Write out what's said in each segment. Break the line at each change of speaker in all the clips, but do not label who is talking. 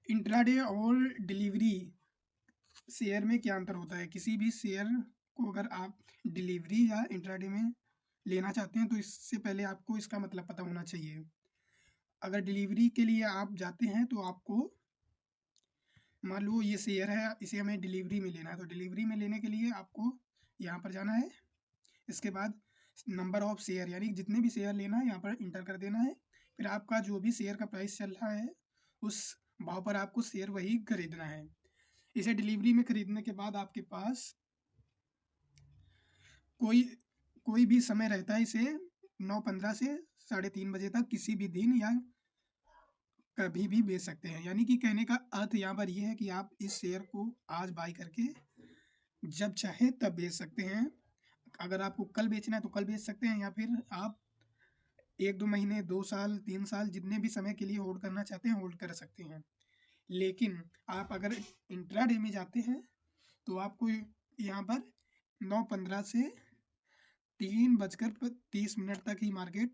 Intraday और delivery share में क्या अंतर होता है? किसी भी शेयर को अगर आप डिलीवरी या इंट्राडे में लेना चाहते हैं तो इससे पहले आपको इसका मतलब पता होना चाहिए। अगर डिलीवरी के लिए आप जाते हैं तो आपको मान लो ये शेयर है, इसे हमें डिलीवरी में लेना है, तो डिलीवरी में लेने के लिए आपको यहाँ पर जाना है। इसके बाद नंबर ऑफ शेयर यानी जितने भी शेयर लेना है यहाँ पर इंटर कर देना है। फिर आपका जो भी शेयर का प्राइस चल रहा है उस भाव पर आपको शेयर वही खरीदना है। इसे डिलीवरी में खरीदने के बाद आपके पास कोई कोई भी समय रहता है, इसे 9:15 से 3:30 बजे तक किसी भी दिन या कभी भी बेच सकते हैं। यानी कि कहने का अर्थ यहाँ पर ये है कि आप इस शेयर को आज बाई करके जब चाहे तब बेच सकते हैं। अगर आपको कल बेचना है तो कल बेच सकते हैं, या फिर आप 1-2 महीने, 2 साल, 3 साल जितने भी समय के लिए होल्ड करना चाहते हैं होल्ड कर सकते हैं। लेकिन आप अगर इंट्राडे में जाते हैं तो आपको यहाँ पर 9:15 से 3:30 तक ही मार्केट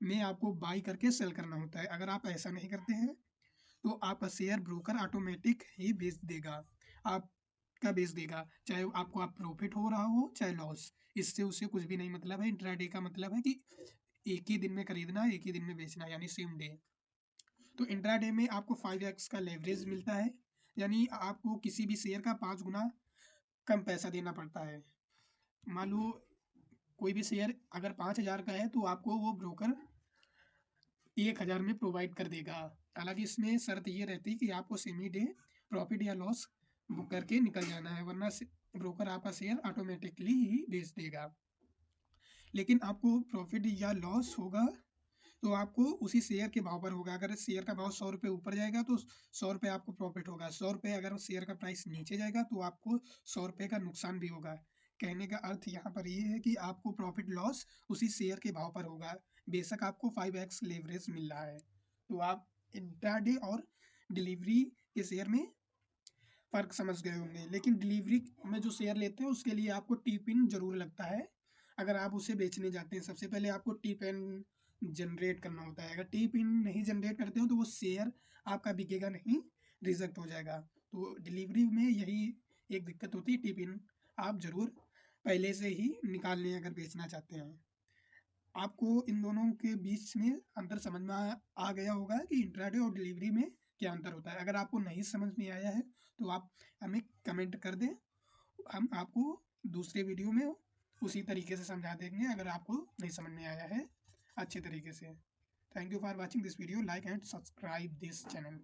में आपको बाई करके सेल करना होता है। अगर आप ऐसा नहीं करते हैं तो आपका शेयर ब्रोकर ऑटोमेटिक ही बेच देगा, आपका बेच देगा, चाहे आपको आप प्रॉफिट हो रहा हो चाहे लॉस। इससे उसे कुछ भी नहीं मतलब है। इंट्राडे का मतलब है कि एक ही दिन में खरीदना, एक ही दिन में बेचना, यानी सेम डे। तो इंट्राडे में आपको 5x का लेवरेज मिलता है, यानी आपको किसी भी शेयर का 5 गुना कम पैसा देना पड़ता है। मान लो कोई भी शेयर अगर 5,000 का है तो आपको वो ब्रोकर 1,000 में प्रोवाइड कर देगा। हालांकि इसमें शर्त ये रहती है कि आपको सेमी डे प्रॉफिट या लॉस बुक करके निकल जाना है, वरना ब्रोकर आपका शेयर ऑटोमेटिकली ही बेच देगा। लेकिन आपको प्रॉफिट या लॉस होगा तो आपको उसी शेयर के भाव पर होगा। अगर शेयर का भाव 100 रुपये ऊपर जाएगा तो 100 रुपये आपको प्रॉफिट होगा, 100 रुपये अगर शेयर का प्राइस नीचे जाएगा तो आपको 100 रुपये का नुकसान भी होगा। कहने का अर्थ यहाँ पर ये है कि आपको प्रॉफिट लॉस उसी शेयर के भाव पर होगा, बेशक आपको 5x लेवरेज मिल रहा है। तो आप इंट्राडे और डिलीवरी के शेयर में फ़र्क समझ गए होंगे। लेकिन डिलीवरी में जो शेयर लेते हैं उसके लिए आपको टी पिन ज़रूर लगता है। अगर आप उसे बेचने जाते हैं सबसे पहले आपको टी पिन जनरेट करना होता है। अगर टी पिन नहीं जनरेट करते हो तो वो शेयर आपका बिकेगा नहीं, रिजेक्ट हो जाएगा। तो डिलीवरी में यही एक दिक्कत होती है, टी पिन आप ज़रूर पहले से ही निकाल लें अगर बेचना चाहते हैं। आपको इन दोनों के बीच में अंतर समझ में आ गया होगा कि इंट्राडे और डिलीवरी में क्या अंतर होता है। अगर आपको नहीं समझ में आया है तो आप हमें कमेंट कर दें, हम आपको दूसरे वीडियो में उसी तरीके से समझा देंगे अगर आपको नहीं समझ में आया है अच्छे तरीके से। Thank you for watching this video, like and subscribe this channel.